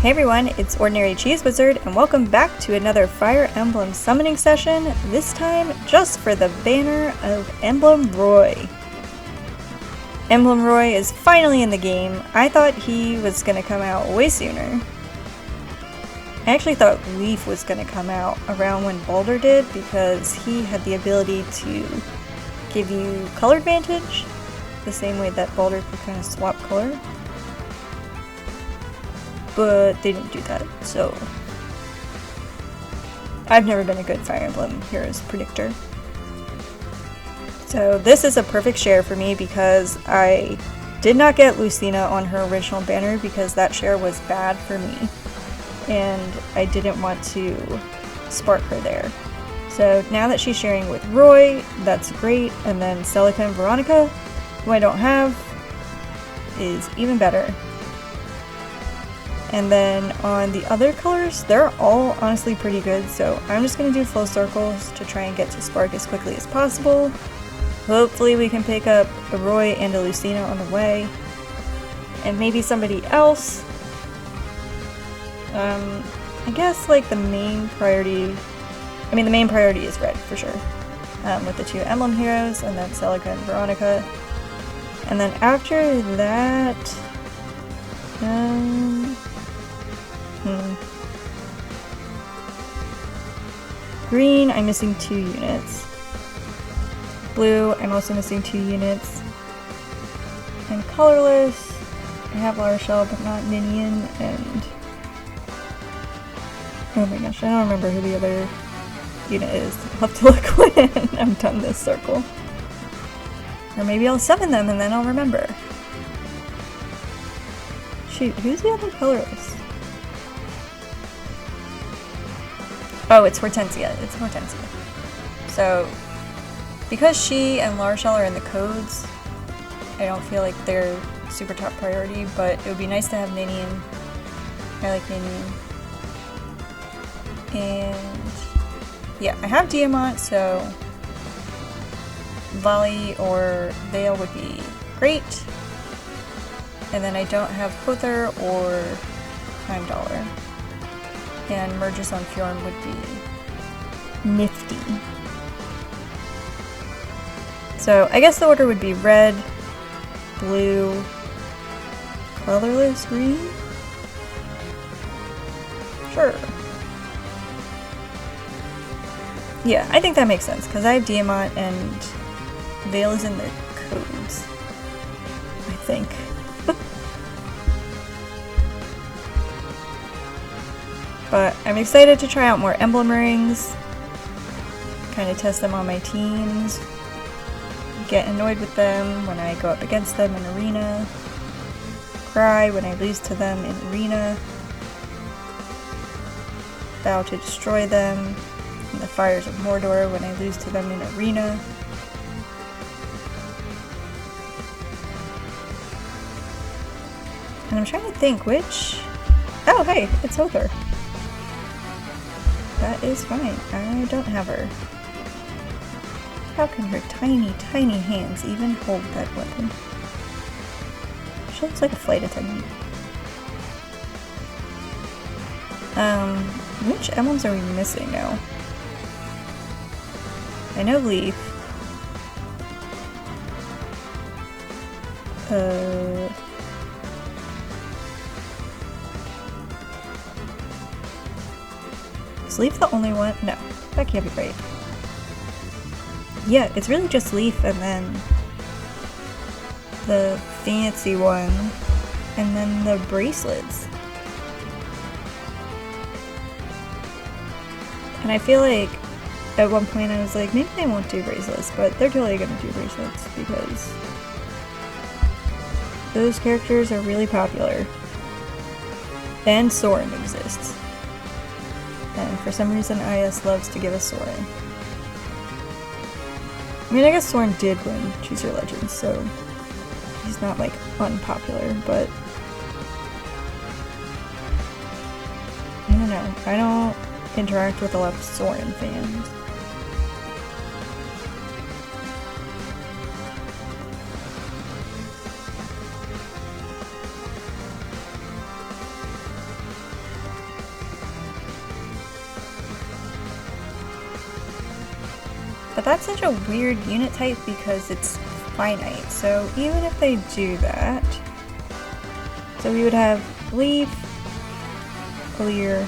Hey everyone, it's Ordinary Cheese Wizard, and welcome back to another Fire Emblem summoning session, this time just for the banner of Emblem Roy. Emblem Roy is finally in the game. I thought he was going to come out way sooner. I actually thought Leaf was going to come out around when Baldur did, because he had the ability to give you color advantage, the same way that Baldur could kind of swap color. But they didn't do that, so I've never been a good Fire Emblem Heroes predictor. So this is a perfect share for me because I did not get Lucina on her original banner because that share was bad for me, and I didn't want to spark her there. So now that she's sharing with Roy, that's great, and then Celica and Veronica, who I don't have, is even better. And then on the other colors, they're all honestly pretty good, so I'm just going to do flow circles to try and get to Spark as quickly as possible. Hopefully we can pick up a Roy and a Lucina on the way. And maybe somebody else. I guess like the main priority... the main priority is red, for sure. With the two Emblem Heroes, and then Celica and Veronica. And then after that... Green, I'm missing 2 units. Blue, I'm also missing 2 units. And colorless, I have Larshell but not Ninian, and... oh my gosh, I don't remember who the other unit is. I'll have to look when I'm done this circle. Or maybe I'll summon them and then I'll remember. Shoot, who's the other colorless? Oh, it's Hortensia. It's Hortensia. So, because she and Larshell are in the codes, I don't feel like they're super top priority, but it would be nice to have Ninian. I like Ninian. And yeah, I have Diamant, so Volley or Veil would be great. And then I don't have Hother or Time Dollar. And Merges on Fjorm would be nifty. So I guess the order would be red, blue, colorless, green? Sure. Yeah, I think that makes sense, because I have Diamant and Veil is in the codes, I think. But I'm excited to try out more emblem rings, kind of test them on my teams, get annoyed with them when I go up against them in arena, cry when I lose to them in arena, vow to destroy them in the fires of Mordor when I lose to them in arena. And I'm trying to think which... oh hey, it's Hother. That is fine. I don't have her. How can her tiny, tiny hands even hold that weapon? She looks like a flight attendant. Which emblems are we missing now? I know Leaf. Is Leaf the only one? No, that can't be right. Yeah, it's really just Leaf and then the fancy one and then the bracelets. And I feel like at one point I was like, maybe they won't do bracelets, but they're totally gonna do bracelets because those characters are really popular. And Soren exists. And for some reason IS loves to give us Soren. I mean, I guess Soren did win Choose Your Legends, so he's not like unpopular, but I don't know. I don't interact with a lot of Soren fans. But that's such a weird unit type because it's finite. So even if they do that, so we would have leaf, clear,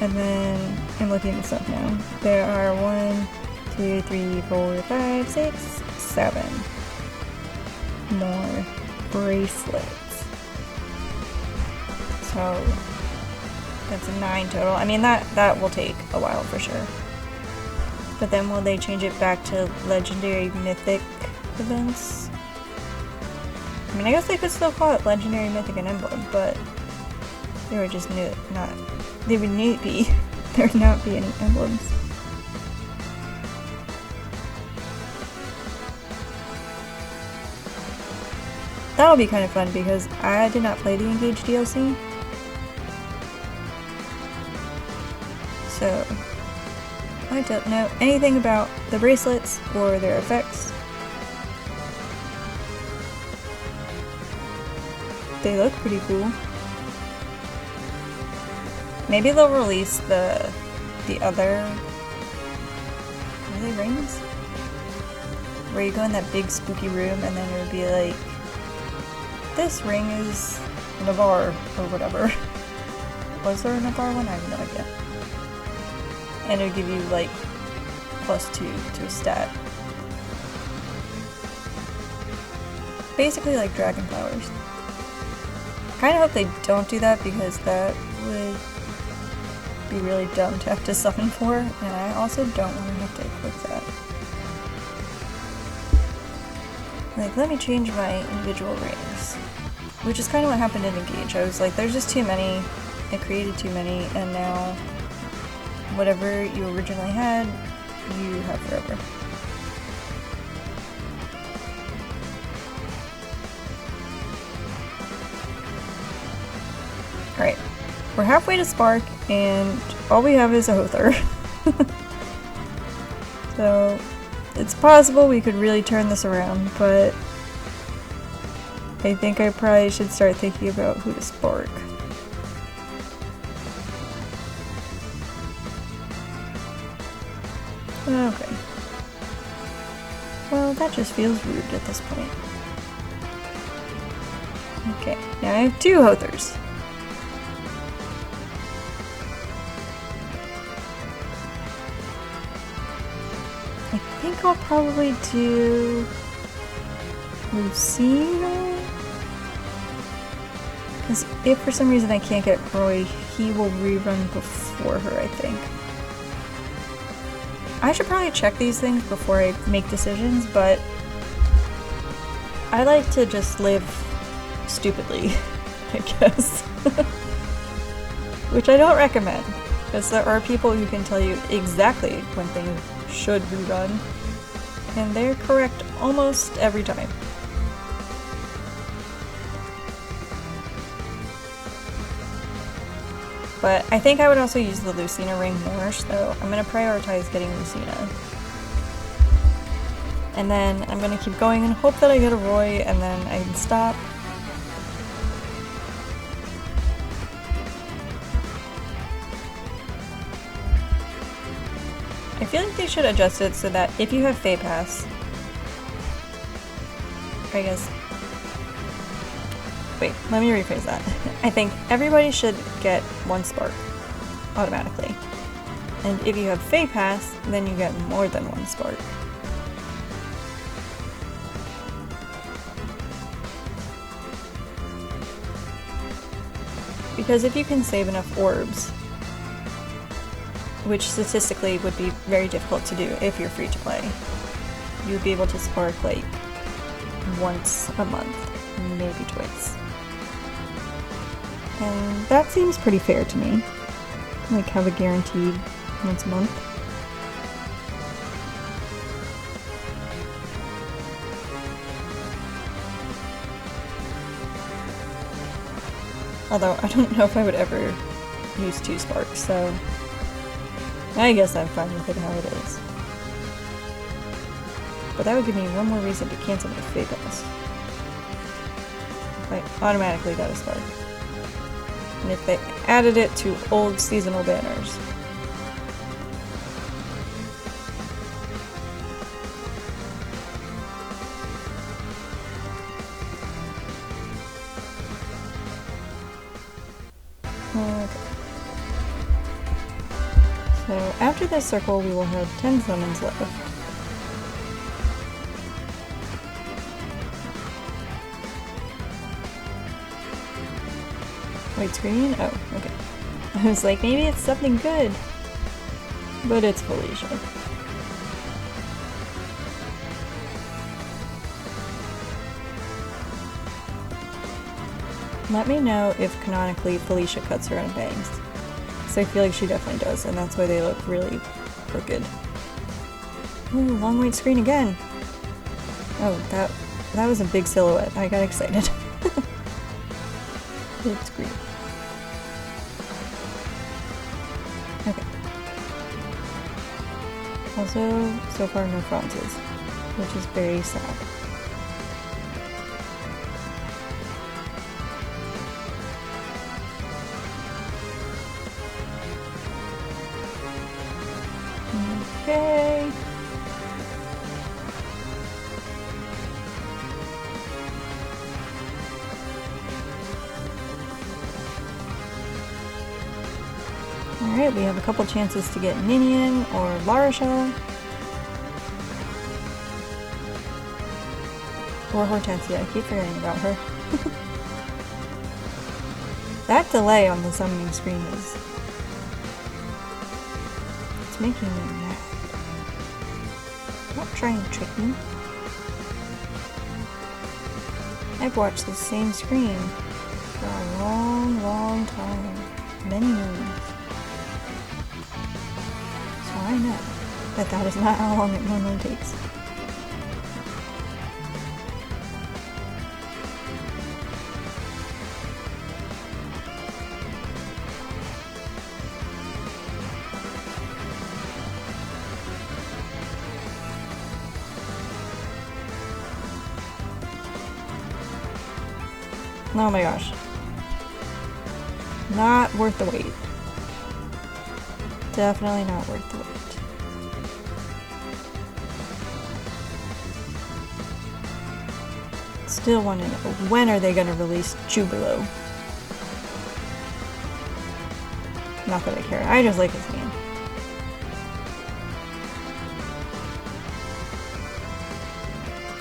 and then I'm looking this up now. There are 1, 2, 3, 4, 5, 6, 7 more bracelets. So that's a 9 total. I mean that will take a while for sure. But then will they change it back to legendary mythic events? I mean, I guess they could still call it legendary mythic and emblem, but they would just they would need be there would not be any emblems. That'll be kind of fun because I did not play the Engage DLC. So I don't know anything about the bracelets or their effects. They look pretty cool. Maybe they'll release the other, are they rings? Where you go in that big spooky room and then it would be like, this ring is Navarre or whatever. Was there a Navarre one? I have no idea. And it would give you like +2 to a stat. Basically like dragon flowers. Kinda hope they don't do that because that would be really dumb to have to summon for, and I also don't want to have to equip that. Like, let me change my individual rings. Which is kind of what happened in Engage. I was like, there's just too many, I created too many, and now whatever you originally had, you have forever. Alright, we're halfway to Spark, and all we have is a Hother. So, it's possible we could really turn this around, but I think I probably should start thinking about who to Spark. Okay. Well, that just feels rude at this point. Okay, now I have 2 Hothers. I think I'll probably do Lucina? Because if for some reason I can't get Roy, he will rerun before her, I think. I should probably check these things before I make decisions, but I like to just live stupidly, I guess. Which I don't recommend, because there are people who can tell you exactly when things should rerun, and they're correct almost every time. But I think I would also use the Lucina ring more, so I'm going to prioritize getting Lucina. And then I'm going to keep going and hope that I get a Roy, and then I can stop. I feel like they should adjust it so that if you have Fey Pass, I guess. Wait, let me rephrase that. I think everybody should get 1 Spark automatically. And if you have Fey Pass, then you get more than 1 Spark. Because if you can save enough orbs, which statistically would be very difficult to do if you're free to play, you would be able to Spark like once a month, maybe twice. And that seems pretty fair to me. Like, have a guaranteed once a month. Although, I don't know if I would ever use 2 Sparks, so I guess I'm fine with it how it is. But that would give me one more reason to cancel my Fey Pass. I automatically got a Spark. And if they added it to old seasonal banners. Okay. So after this circle, we will have 10 summons left. White screen? Oh, okay. I was like, maybe it's something good. But it's Felicia. Let me know if canonically Felicia cuts her own bangs. Because I feel like she definitely does, and that's why they look really crooked. Ooh, long white screen again! Oh, that was a big silhouette. I got excited. It's green. Okay. Also, so far no Frances, which is very sad. Okay. Alright, we have a couple chances to get Ninian or Larisha. Or Hortensia, I keep forgetting about her. That delay on the summoning screen is... it's making me mad. Don't try and trick me. I've watched the same screen for a long, long time. Many moons. So I know that that is not how long it normally takes. Oh my gosh. Not worth the wait. Definitely not worth the wait. Still want to know, when are they going to release Jubilo? Not that I care. I just like his name.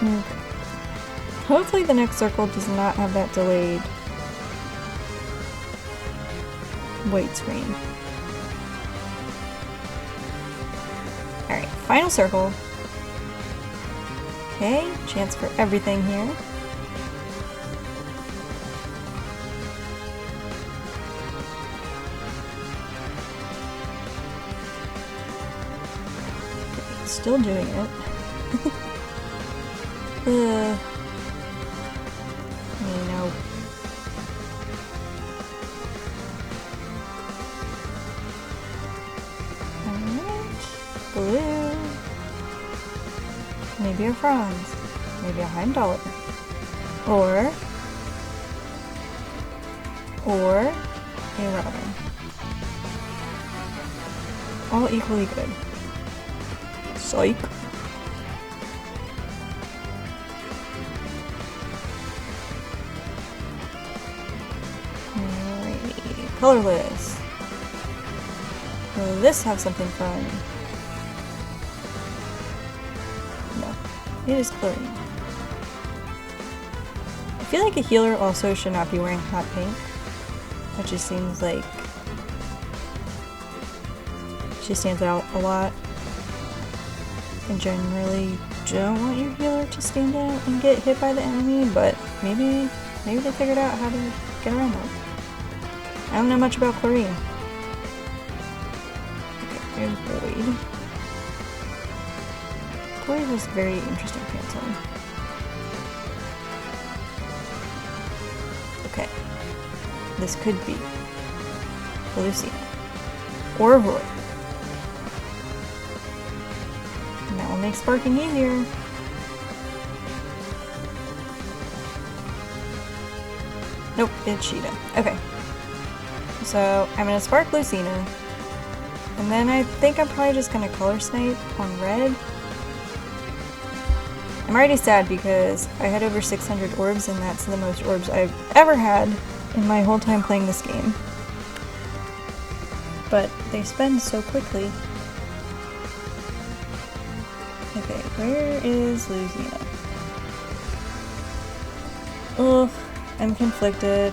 Okay. Hopefully the next circle does not have that delayed white screen. Alright, final circle. Okay, chance for everything here. Okay, still doing it. No. Alright. Blue. Maybe a Franz. Maybe a Heimdall. Or a Robin. All equally good. Psych. Colorless. Will this have something fun? No. It is chlorine. I feel like a healer also should not be wearing hot pink. That just seems like she stands out a lot. And generally don't want your healer to stand out and get hit by the enemy, but maybe they figured out how to get around that. I don't know much about chlorine. Okay, there's Boyd. Boyd has very interesting pants on. Okay. This could be Lucina. Or Roy. And that will make sparking easier. Nope, it's Sheeta. Okay. So I'm going to spark Lucina, and then I think I'm probably just going to color snipe on red. I'm already sad because I had over 600 orbs, and that's the most orbs I've ever had in my whole time playing this game. but they spend so quickly. Okay, where is Lucina? Ugh, I'm conflicted.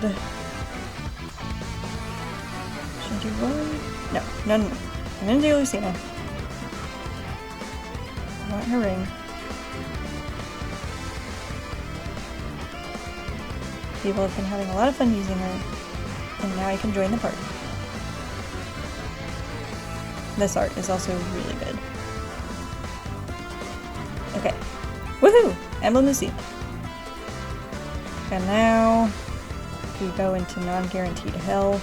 Should I do Roy? No. I'm gonna do Lucina. I want her ring. People have been having a lot of fun using her, and now I can join the party. This art is also really good. Okay. Woohoo! Emblem Lucina. And now we go into non-guaranteed hell.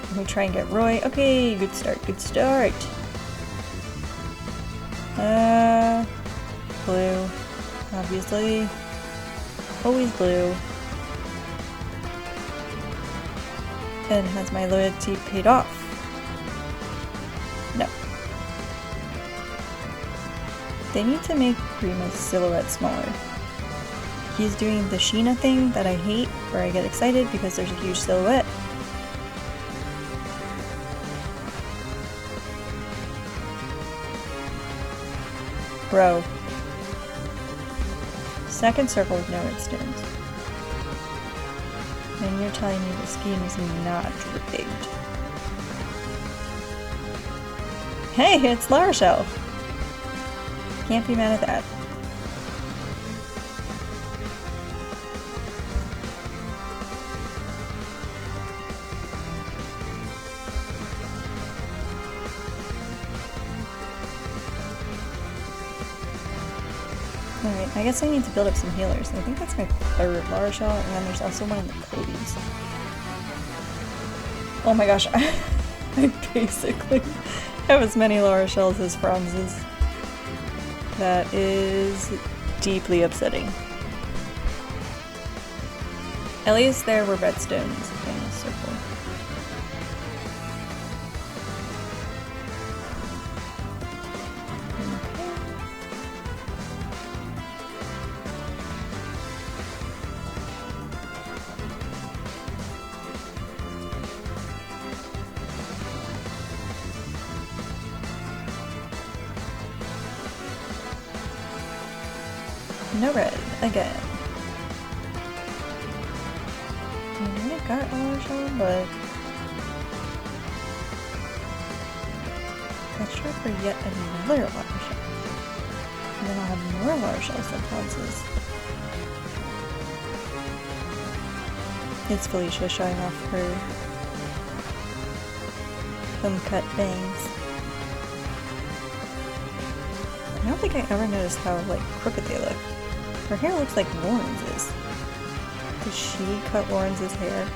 And we try and get Roy. Okay, good start, good start. Blue. Obviously. Always blue. And has my loyalty paid off? No. They need to make Rima's silhouette smaller. He's doing the Sheena thing that I hate, where I get excited because there's a huge silhouette. Bro. Second circle with no redstones. And you're telling me the scheme is not rigged. Hey, it's La Rochelle! Can't be mad at that. Alright, I guess I need to build up some healers. I think that's my third La Rochelle, and then there's also one in the Cody's. Oh my gosh, I basically have as many La Rochelles as Franz's. That is deeply upsetting. At least there were redstones in the circle. No red, again. I mean, I got a La Rochelle, but let's try for yet another La Rochelle. And then I'll have more La Rochelle subclasses. It's Felicia showing off her cut bangs. I don't think I ever noticed how, like, crooked they look. Her hair looks like Lawrence's. Does she cut Lawrence's hair?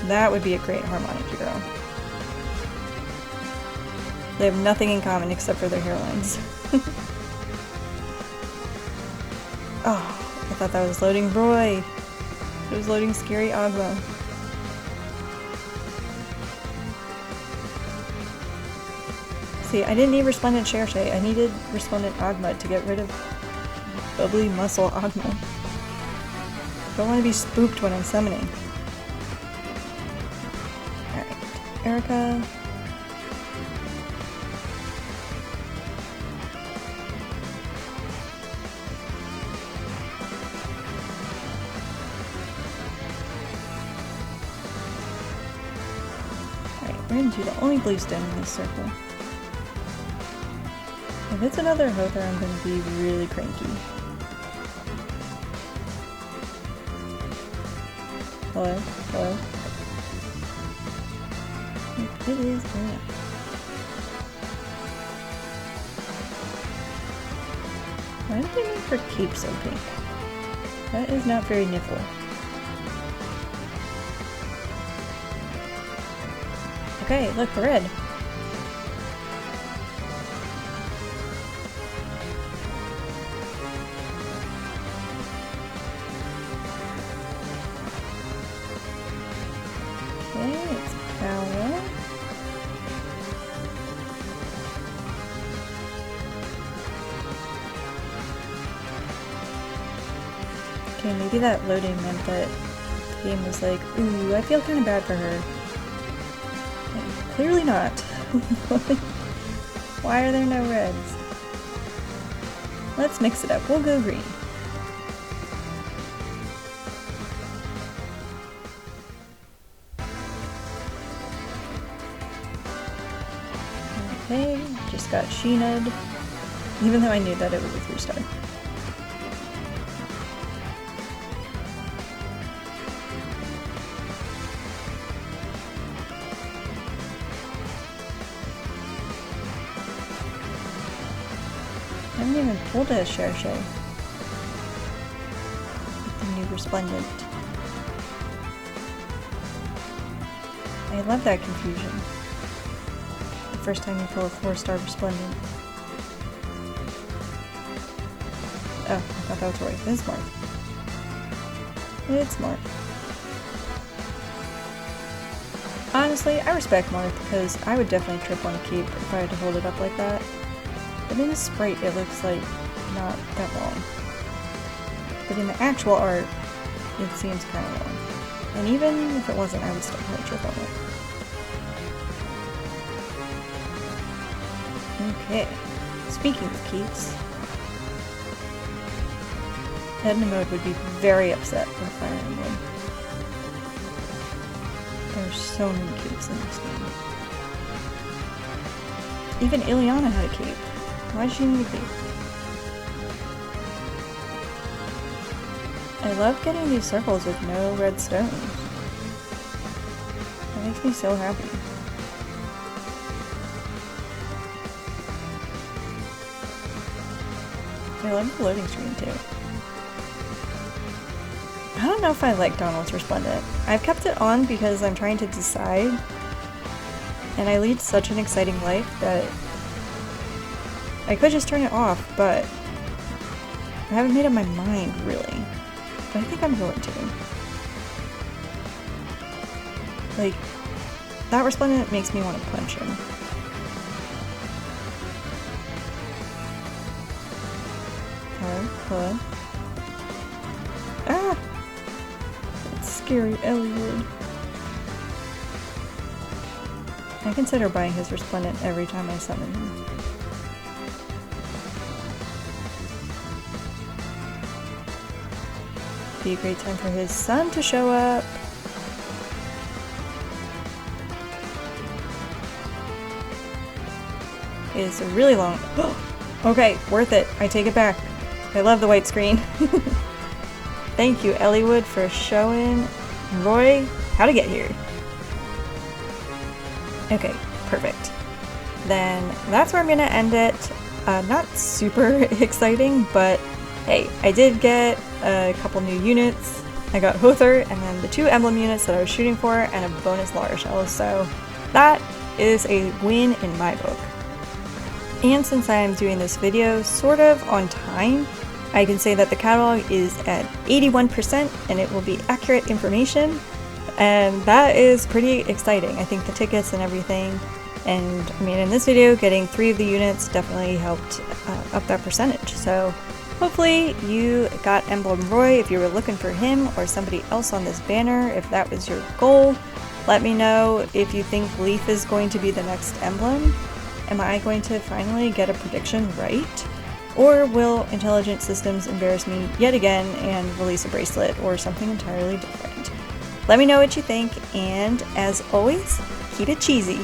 That would be a great harmonic hero. They have nothing in common except for their hairlines. Oh, I thought that was loading Roy. It was loading Scary Agma. See, I didn't need Resplendent Cherche, I needed Resplendent Agma to get rid of Bubbly Muscle Agma. Don't want to be spooked when I'm summoning. Alright, Erica. Alright, we're gonna do the only blue stone in this circle. If it's another Hother, I'm going to be really cranky. Hello? Hello? It is there. Why did they make her cape so pink? That is not very nipple. Okay, look, the red. Okay, maybe that loading meant that the game was like, ooh, I feel kind of bad for her. Clearly not. Why are there no reds? Let's mix it up. We'll go green. Okay, just got Sheena'd, even though I knew that it was a 3-star. I haven't even pulled a Cherche with the new Resplendent. I love that confusion. The first time you pull a 4-star Resplendent. Oh, I thought that was Roy. It's Marth. It's Marth. Honestly, I respect Marth because I would definitely trip on a cape if I had to hold it up like that. But in the sprite, it looks like not that long. But in the actual art, it seems kind of long. And even if it wasn't, I would still probably trip on it. Okay, speaking of capes, Edna Mode would be very upset with Fire Emblem. There are so many capes in this game. Even Ileana had a cape. Why does she need a cape? I love getting these circles with no red stones. That makes me so happy. I love the loading screen too. I don't know if I like Donald's Resplendent. I've kept it on because I'm trying to decide, and I lead such an exciting life that I could just turn it off, but I haven't made up my mind really. But I think I'm going to. Like, that Resplendent makes me want to punch him. Hello? Ah! That's scary, Elliowood. I consider buying his Resplendent every time I summon him. Be a great time for his son to show up. It's a really long. Okay, worth it. I take it back. I love the white screen. Thank you, Elliowood, for showing Roy how to get here. Okay, perfect. Then that's where I'm gonna end it. Not super exciting, but hey, I did get a couple new units. I got Hother, and then the 2 emblem units that I was shooting for, and a bonus Lara Shell, so that is a win in my book. And since I am doing this video sort of on time, I can say that the catalog is at 81% and it will be accurate information, and that is pretty exciting. I think the tickets and everything, and I mean in this video getting 3 of the units definitely helped up that percentage. So hopefully you got Emblem Roy if you were looking for him, or somebody else on this banner if that was your goal. Let me know if you think Leaf is going to be the next emblem. Am I going to finally get a prediction right? Or will Intelligent Systems embarrass me yet again and release a bracelet or something entirely different? Let me know what you think, and as always, keep it cheesy.